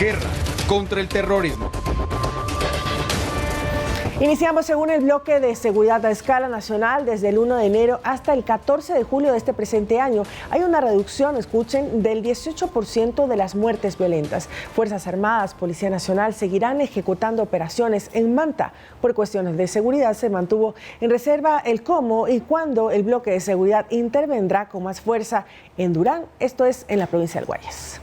Guerra contra el terrorismo. Iniciamos según el bloque de seguridad a escala nacional desde el 1 de enero hasta el 14 de julio de este presente año. Hay una reducción, escuchen, del 18% de las muertes violentas. Fuerzas Armadas, Policía Nacional seguirán ejecutando operaciones en Manta. Por cuestiones de seguridad se mantuvo en reserva el cómo y cuándo el bloque de seguridad intervendrá con más fuerza en Durán, esto es en la provincia del Guayas.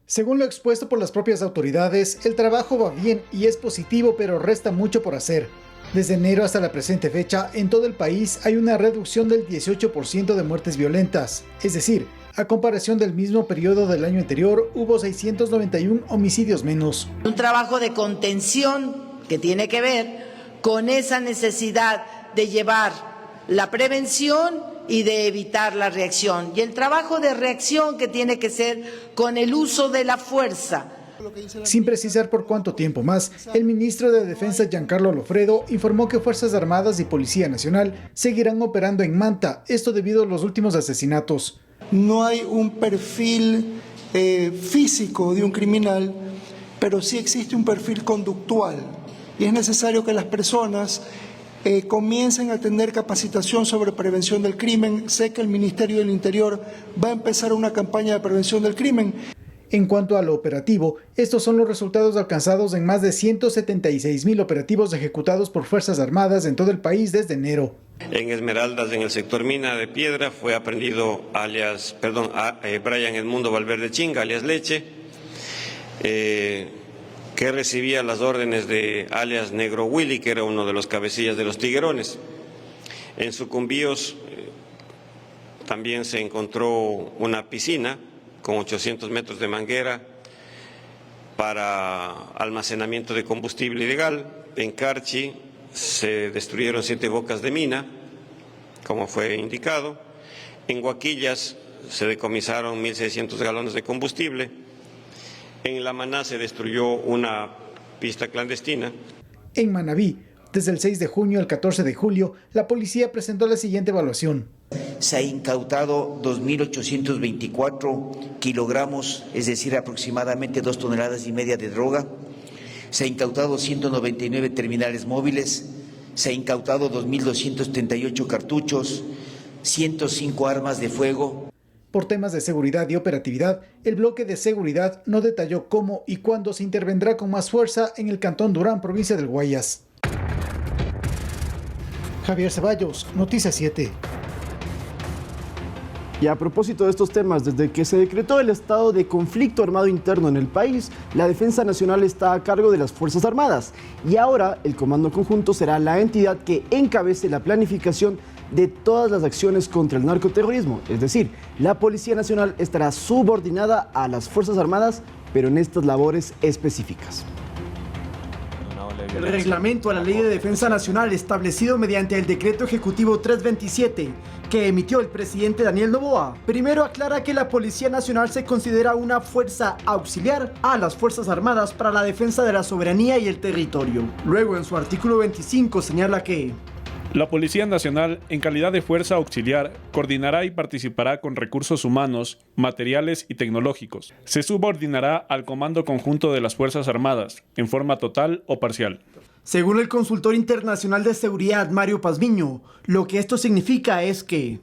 Según lo expuesto por las propias autoridades, el trabajo va bien y es positivo, pero resta mucho por hacer. Desde enero hasta la presente fecha, en todo el país hay una reducción del 18% de muertes violentas. Es decir, a comparación del mismo periodo del año anterior, hubo 691 homicidios menos. Un trabajo de contención que tiene que ver con esa necesidad de llevar la prevención y de evitar la reacción. Y el trabajo de reacción que tiene que ser con el uso de la fuerza. Sin precisar por cuánto tiempo más, el ministro de Defensa Giancarlo Lofredo informó que Fuerzas Armadas y Policía Nacional seguirán operando en Manta, esto debido a los últimos asesinatos. No hay un perfil físico de un criminal, pero sí existe un perfil conductual. Y es necesario que las personas comiencen a tener capacitación sobre prevención del crimen. Sé que el Ministerio del Interior va a empezar una campaña de prevención del crimen. En cuanto a lo operativo, estos son los resultados alcanzados en más de 176,000 operativos ejecutados por Fuerzas Armadas en todo el país desde enero. En Esmeraldas, en el sector Mina de Piedra, fue aprendido Brian Edmundo Valverde Chinga, alias Leche, que recibía las órdenes de alias Negro Willy, que era uno de los cabecillas de los Tiguerones. En Sucumbíos también se encontró una piscina con 800 metros de manguera para almacenamiento de combustible ilegal. En Carchi se destruyeron 7 bocas de mina, como fue indicado. En Huaquillas se decomisaron 1.600 galones de combustible. En La Maná se destruyó una pista clandestina. En Manabí, desde el 6 de junio al 14 de julio, la policía presentó la siguiente evaluación. Se ha incautado 2.824 kilogramos, es decir, aproximadamente 2,5 toneladas de droga. Se ha incautado 199 terminales móviles. Se ha incautado 2.238 cartuchos, 105 armas de fuego. Por temas de seguridad y operatividad, el bloque de seguridad no detalló cómo y cuándo se intervendrá con más fuerza en el cantón Durán, provincia del Guayas. Javier Ceballos, Noticias 7. Y a propósito de estos temas, desde que se decretó el estado de conflicto armado interno en el país, la Defensa Nacional está a cargo de las Fuerzas Armadas y ahora el Comando Conjunto será la entidad que encabece la planificación de todas las acciones contra el narcoterrorismo. Es decir, la Policía Nacional estará subordinada a las Fuerzas Armadas, pero en estas labores específicas. El reglamento a la Ley de Defensa Nacional establecido mediante el Decreto Ejecutivo 327 que emitió el presidente Daniel Noboa, primero aclara que la Policía Nacional se considera una fuerza auxiliar a las Fuerzas Armadas para la defensa de la soberanía y el territorio. Luego, en su artículo 25, señala que la Policía Nacional, en calidad de fuerza auxiliar, coordinará y participará con recursos humanos, materiales y tecnológicos. Se subordinará al Comando Conjunto de las Fuerzas Armadas, en forma total o parcial. Según el consultor internacional de seguridad Mario Pazmiño, lo que esto significa es que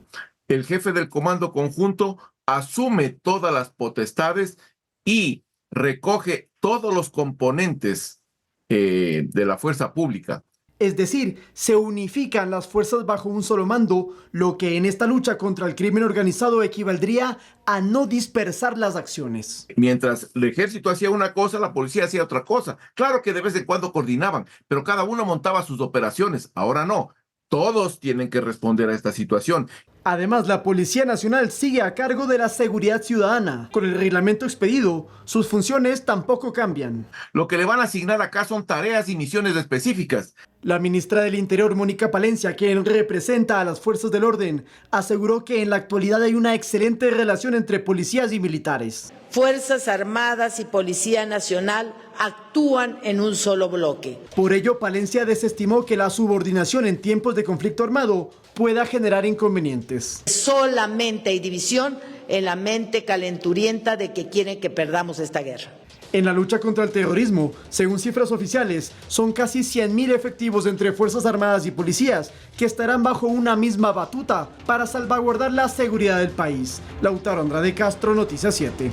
el jefe del Comando Conjunto asume todas las potestades y recoge todos los componentes de la fuerza pública. Es decir, se unifican las fuerzas bajo un solo mando, lo que en esta lucha contra el crimen organizado equivaldría a no dispersar las acciones. Mientras el ejército hacía una cosa, la policía hacía otra cosa. Claro que de vez en cuando coordinaban, pero cada uno montaba sus operaciones. Ahora no. Todos tienen que responder a esta situación. Además, la Policía Nacional sigue a cargo de la seguridad ciudadana. Con el reglamento expedido, sus funciones tampoco cambian. Lo que le van a asignar acá son tareas y misiones específicas. La ministra del Interior, Mónica Palencia, quien representa a las fuerzas del orden, aseguró que en la actualidad hay una excelente relación entre policías y militares. Fuerzas Armadas y Policía Nacional actúan en un solo bloque. Por ello, Palencia desestimó que la subordinación en tiempos de conflicto armado pueda generar inconvenientes. Solamente hay división en la mente calenturienta de que quieren que perdamos esta guerra. En la lucha contra el terrorismo, según cifras oficiales, son casi 100.000 efectivos entre Fuerzas Armadas y policías que estarán bajo una misma batuta para salvaguardar la seguridad del país. Lautaro Andrade Castro, Noticias 7.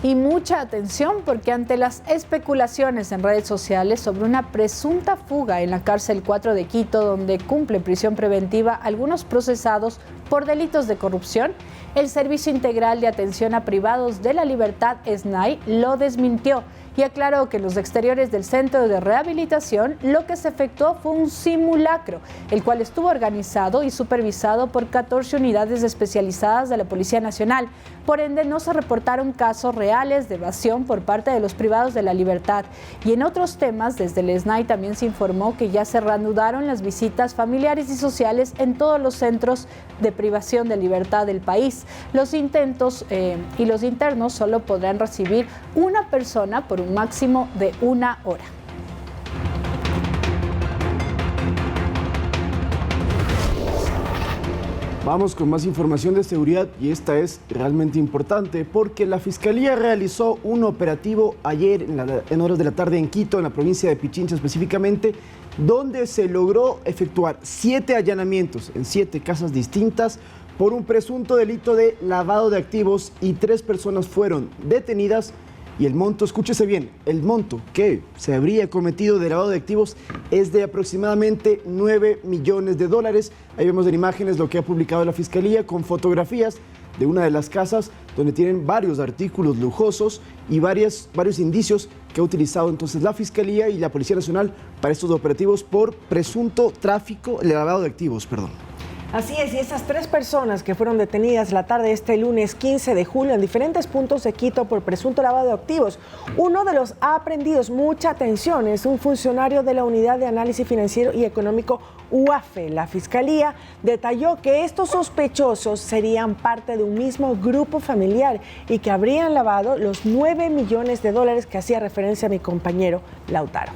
Y mucha atención porque ante las especulaciones en redes sociales sobre una presunta fuga en la cárcel 4 de Quito, donde cumple prisión preventiva algunos procesados por delitos de corrupción, el Servicio Integral de Atención a Privados de la Libertad, SNAI, lo desmintió y aclaró que en los exteriores del centro de rehabilitación lo que se efectuó fue un simulacro, el cual estuvo organizado y supervisado por 14 unidades especializadas de la Policía Nacional. Por ende, no se reportaron casos reales de evasión por parte de los privados de la libertad. Y en otros temas, desde el SNAI también se informó que ya se reanudaron las visitas familiares y sociales en todos los centros de privación de libertad del país. Los intentos y los internos solo podrán recibir una persona por un máximo de 1 hora. Vamos con más información de seguridad y esta es realmente importante porque la Fiscalía realizó un operativo ayer en horas de la tarde en Quito, en la provincia de Pichincha específicamente, donde se logró efectuar 7 allanamientos en 7 casas distintas por un presunto delito de lavado de activos y 3 personas fueron detenidas. Y el monto, escúchese bien, el monto que se habría cometido de lavado de activos es de aproximadamente $9 millones. Ahí vemos en imágenes lo que ha publicado la Fiscalía con fotografías de una de las casas donde tienen varios artículos lujosos y varios indicios que ha utilizado entonces la Fiscalía y la Policía Nacional para estos operativos por presunto tráfico, lavado de activos, perdón. Así es, y esas 3 personas que fueron detenidas la tarde de este lunes 15 de julio en diferentes puntos de Quito por presunto lavado de activos. Uno de los aprehendidos, mucha atención, es un funcionario de la Unidad de Análisis Financiero y Económico UAFE. La Fiscalía detalló que estos sospechosos serían parte de un mismo grupo familiar y que habrían lavado los $9 millones que hacía referencia a mi compañero Lautaro.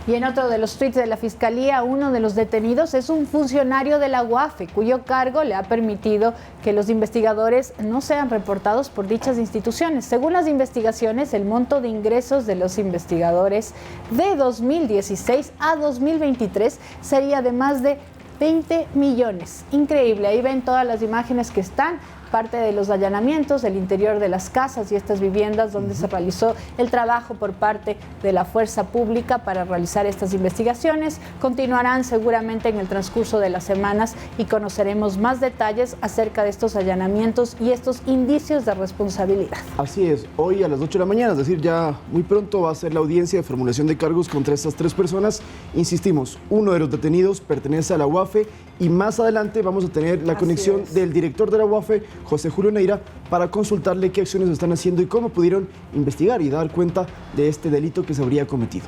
Y en otro de los tweets de la Fiscalía, uno de los detenidos es un funcionario de la UAFE, cuyo cargo le ha permitido que los investigadores no sean reportados por dichas instituciones. Según las investigaciones, el monto de ingresos de los investigadores de 2016 a 2023 sería de más de 20 millones. Increíble, ahí ven todas las imágenes que están. Parte de los allanamientos del interior de las casas y estas viviendas donde se realizó el trabajo por parte de la fuerza pública para realizar estas investigaciones. Continuarán seguramente en el transcurso de las semanas y conoceremos más detalles acerca de estos allanamientos y estos indicios de responsabilidad. Así es, hoy a las 8 de la mañana, es decir, ya muy pronto va a ser la audiencia de formulación de cargos contra estas 3 personas. Insistimos, uno de los detenidos pertenece a la UAFE y más adelante vamos a tener la conexión del director de la UAFE, José Julio Neira, para consultarle qué acciones están haciendo y cómo pudieron investigar y dar cuenta de este delito que se habría cometido.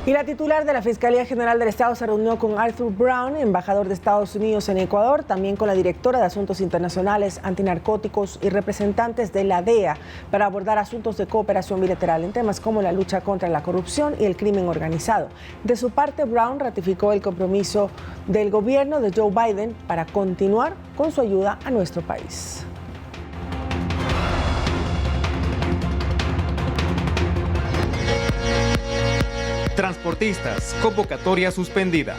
Y la titular de la Fiscalía General del Estado se reunió con Arthur Brown, embajador de Estados Unidos en Ecuador, también con la directora de Asuntos Internacionales, Antinarcóticos y representantes de la DEA para abordar asuntos de cooperación bilateral en temas como la lucha contra la corrupción y el crimen organizado. De su parte, Brown ratificó el compromiso del gobierno de Joe Biden para continuar con su ayuda a nuestro país. Transportistas, convocatoria suspendida.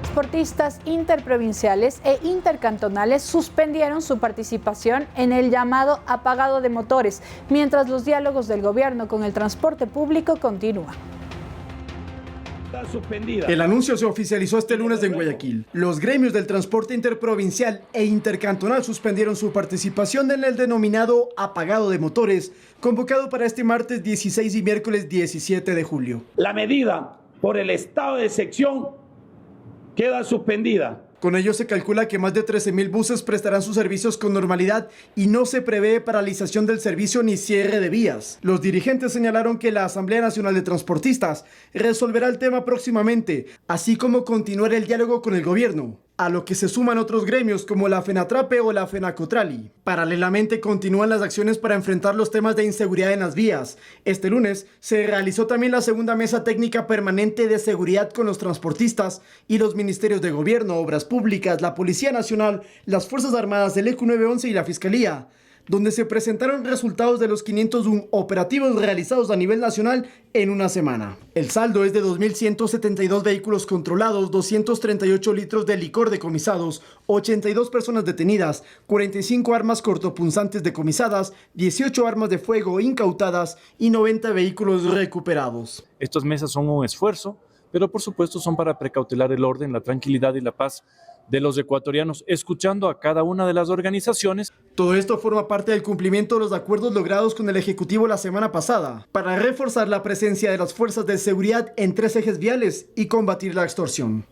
Transportistas interprovinciales e intercantonales suspendieron su participación en el llamado apagado de motores, mientras los diálogos del gobierno con el transporte público continúan. El anuncio se oficializó este lunes en Guayaquil. Los gremios del transporte interprovincial e intercantonal suspendieron su participación en el denominado apagado de motores, convocado para este martes 16 y miércoles 17 de julio. La medida por el estado de excepción queda suspendida. Con ello se calcula que más de 13.000 buses prestarán sus servicios con normalidad y no se prevé paralización del servicio ni cierre de vías. Los dirigentes señalaron que la Asamblea Nacional de Transportistas resolverá el tema próximamente, así como continuar el diálogo con el gobierno. a lo que se suman otros gremios como la FENATRAPE o la FENACOTRALI. Paralelamente continúan las acciones para enfrentar los temas de inseguridad en las vías. Este lunes se realizó también la segunda mesa técnica permanente de seguridad con los transportistas y los ministerios de gobierno, obras públicas, la Policía Nacional, las Fuerzas Armadas, el ECU 911 y la Fiscalía, donde se presentaron resultados de los 501 operativos realizados a nivel nacional en una semana. El saldo es de 2.172 vehículos controlados, 238 litros de licor decomisados, 82 personas detenidas, 45 armas cortopunzantes decomisadas, 18 armas de fuego incautadas y 90 vehículos recuperados. Estas mesas son un esfuerzo, pero por supuesto son para precautelar el orden, la tranquilidad y la paz de los ecuatorianos, escuchando a cada una de las organizaciones. Todo esto forma parte del cumplimiento de los acuerdos logrados con el Ejecutivo la semana pasada para reforzar la presencia de las fuerzas de seguridad en 3 ejes viales y combatir la extorsión.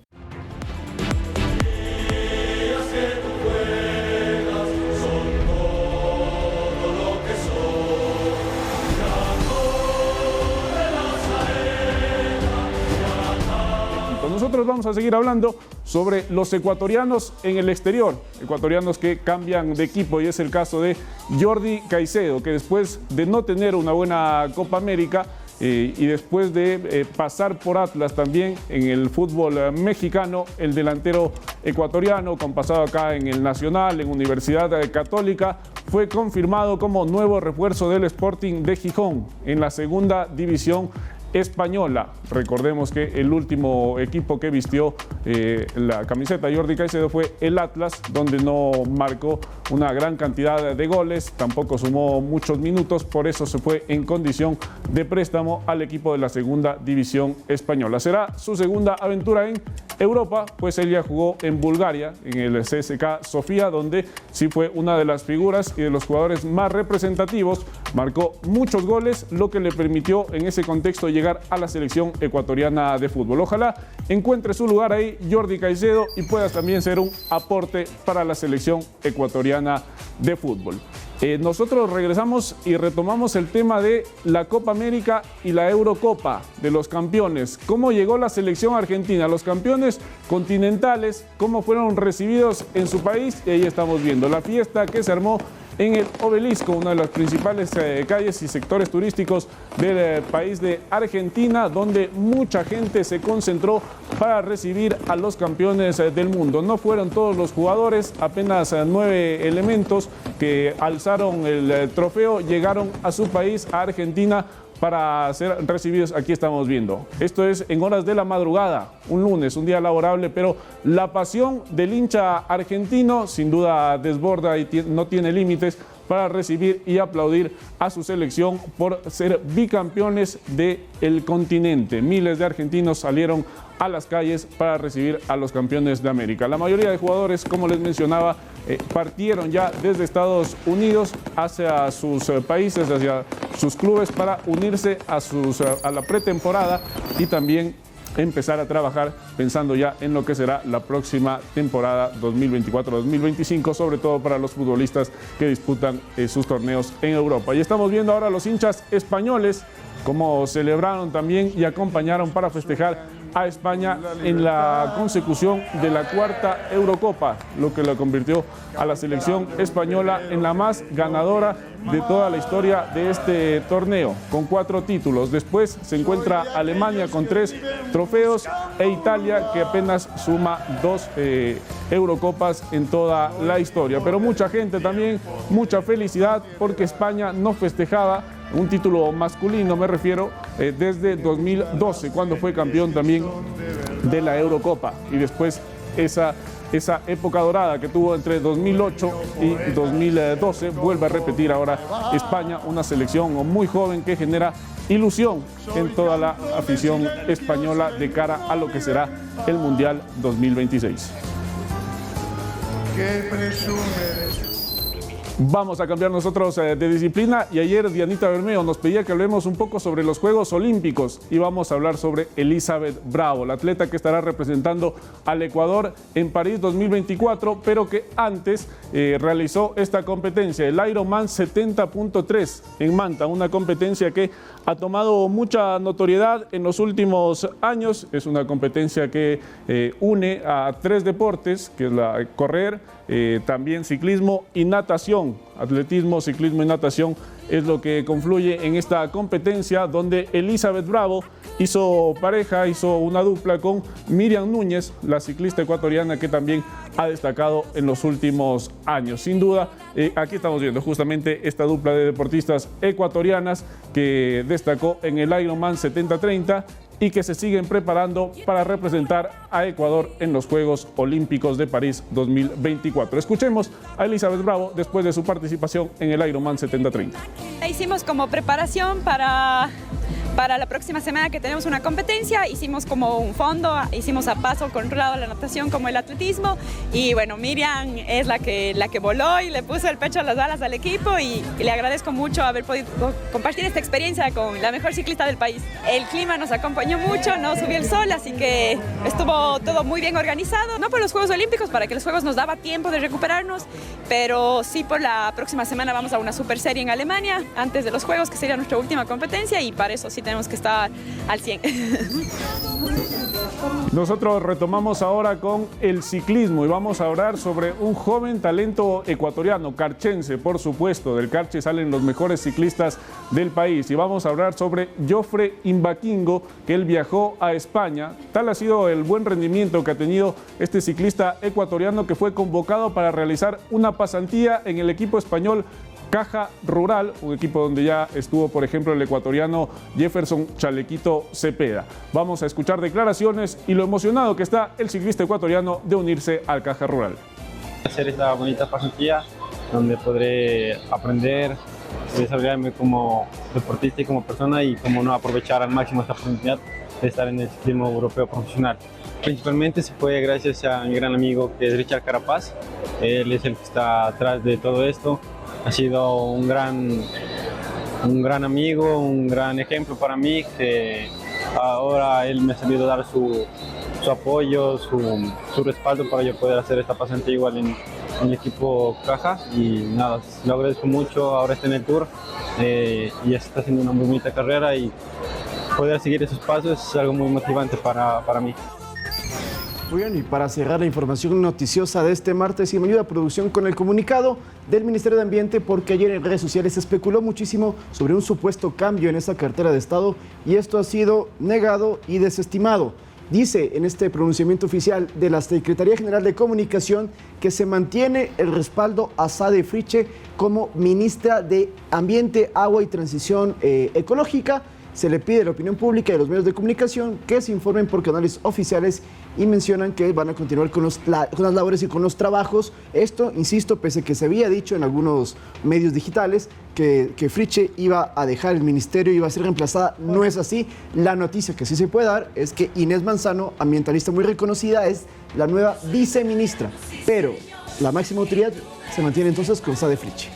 Nosotros vamos a seguir hablando sobre los ecuatorianos en el exterior, ecuatorianos que cambian de equipo, y es el caso de Jordi Caicedo, que después de no tener una buena Copa América y después de pasar por Atlas también en el fútbol mexicano, el delantero ecuatoriano con pasado acá en el Nacional, en Universidad Católica, fue confirmado como nuevo refuerzo del Sporting de Gijón en la segunda división española. Recordemos que el último equipo que vistió la camiseta de Jordi Caicedo fue el Atlas, donde no marcó una gran cantidad de goles, tampoco sumó muchos minutos, por eso se fue en condición de préstamo al equipo de la segunda división española. Será su segunda aventura en Europa, pues él ya jugó en Bulgaria, en el CSKA Sofía, donde sí fue una de las figuras y de los jugadores más representativos, marcó muchos goles, lo que le permitió en ese contexto llegar a la selección ecuatoriana de fútbol. Ojalá encuentre su lugar ahí Jordi Caicedo y pueda también ser un aporte para la selección ecuatoriana de fútbol. Nosotros regresamos y retomamos el tema de la Copa América y la Eurocopa de los campeones. ¿Cómo llegó la selección argentina? Los campeones continentales, ¿cómo fueron recibidos en su país? Y ahí estamos viendo la fiesta que se armó en el Obelisco, una de las principales calles y sectores turísticos del país de Argentina, donde mucha gente se concentró para recibir a los campeones del mundo. No fueron todos los jugadores, apenas 9 elementos que alzaron el trofeo llegaron a su país, a Argentina, para ser recibidos. Aquí estamos viendo. Esto es en horas de la madrugada, un lunes, un día laborable, pero la pasión del hincha argentino sin duda desborda y no tiene límites para recibir y aplaudir a su selección por ser bicampeones del continente. Miles de argentinos salieron a las calles para recibir a los campeones de América. La mayoría de jugadores, como les mencionaba, partieron ya desde Estados Unidos hacia sus países, hacia sus clubes, para unirse a la pretemporada y también empezar a trabajar pensando ya en lo que será la próxima temporada 2024-2025, sobre todo para los futbolistas que disputan sus torneos en Europa. Y estamos viendo ahora a los hinchas españoles cómo celebraron también y acompañaron para festejar a España en la consecución de la 4ª Eurocopa, lo que la convirtió a la selección española en la más ganadora de toda la historia de este torneo, con 4 títulos. Después se encuentra Alemania con 3 trofeos e Italia, que apenas suma 2 Eurocopas en toda la historia. Pero mucha gente también, mucha felicidad, porque España no festejaba un título masculino, me refiero, desde 2012, cuando fue campeón también de la Eurocopa, y después esa época dorada que tuvo entre 2008 y 2012 vuelve a repetir ahora España, una selección muy joven que genera ilusión en toda la afición española de cara a lo que será el Mundial 2026. Vamos a cambiar nosotros de disciplina y ayer Dianita Bermeo nos pedía que hablemos un poco sobre los Juegos Olímpicos y vamos a hablar sobre Elizabeth Bravo, la atleta que estará representando al Ecuador en París 2024, pero que antes realizó esta competencia, el Ironman 70.3 en Manta, una competencia que ha tomado mucha notoriedad en los últimos años. Es una competencia que une a 3 deportes, que es la correr, también ciclismo y natación. Atletismo, ciclismo y natación es lo que confluye en esta competencia, donde Elizabeth Bravo hizo pareja, hizo una dupla con Miriam Núñez, la ciclista ecuatoriana que también ha destacado en los últimos años. Sin duda, aquí estamos viendo justamente esta dupla de deportistas ecuatorianas que destacó en el Ironman 70-30 y que se siguen preparando para representar a Ecuador en los Juegos Olímpicos de París 2024. Escuchemos a Elizabeth Bravo después de su participación en el Ironman 70-30. Hicimos como preparación para la próxima semana que tenemos una competencia, hicimos como un fondo, hicimos a paso controlado la natación como el atletismo y bueno, Miriam es la que voló y le puso el pecho a las balas al equipo y le agradezco mucho haber podido compartir esta experiencia con la mejor ciclista del país. El clima nos acompañó mucho, no subió el sol, así que estuvo todo muy bien organizado, no por los Juegos Olímpicos, para que los Juegos nos daba tiempo de recuperarnos, pero sí por la próxima semana vamos a una super serie en Alemania antes de los Juegos, que sería nuestra última competencia y para eso sí tenemos que estar al 100. Nosotros retomamos ahora con el ciclismo y vamos a hablar sobre un joven talento ecuatoriano, carchense, por supuesto. Del Carche salen los mejores ciclistas del país y vamos a hablar sobre Jofre Imbaquingo, que él viajó a España. Tal ha sido el buen rendimiento que ha tenido este ciclista ecuatoriano, que fue convocado para realizar una pasantía en el equipo español Caja Rural, un equipo donde ya estuvo, por ejemplo, el ecuatoriano Jefferson Chalequito Cepeda. Vamos a escuchar declaraciones y lo emocionado que está el ciclista ecuatoriano de unirse al Caja Rural. Hacer esta bonita pasantía donde podré aprender, desarrollarme como deportista y como persona y como no aprovechar al máximo esta oportunidad de estar en el ciclismo europeo profesional. Principalmente se fue gracias a mi gran amigo que es Richard Carapaz. Él es el que está atrás de todo esto. Ha sido un gran amigo, un gran ejemplo para mí, que ahora él me ha sabido dar su apoyo, su respaldo para yo poder hacer esta pasantía igual en el equipo Caja. Y nada, lo agradezco mucho, ahora está en el Tour y está haciendo una muy bonita carrera y poder seguir esos pasos es algo muy motivante para mí. Muy bien, y para cerrar la información noticiosa de este martes, y me ayuda a producción con el comunicado del Ministerio de Ambiente, porque ayer en redes sociales se especuló muchísimo sobre un supuesto cambio en esa cartera de Estado y esto ha sido negado y desestimado. Dice en este pronunciamiento oficial de la Secretaría General de Comunicación que se mantiene el respaldo a Sade Fritzsche como ministra de Ambiente, Agua y Transición Ecológica. Se le pide a la opinión pública y a los medios de comunicación que se informen por canales oficiales y mencionan que van a continuar con las labores y con los trabajos. Esto, insisto, pese a que se había dicho en algunos medios digitales que Fritzsche iba a dejar el ministerio, iba a ser reemplazada, no es así. La noticia que sí se puede dar es que Inés Manzano, ambientalista muy reconocida, es la nueva viceministra, pero la máxima autoridad se mantiene entonces con Sade Fritzsche.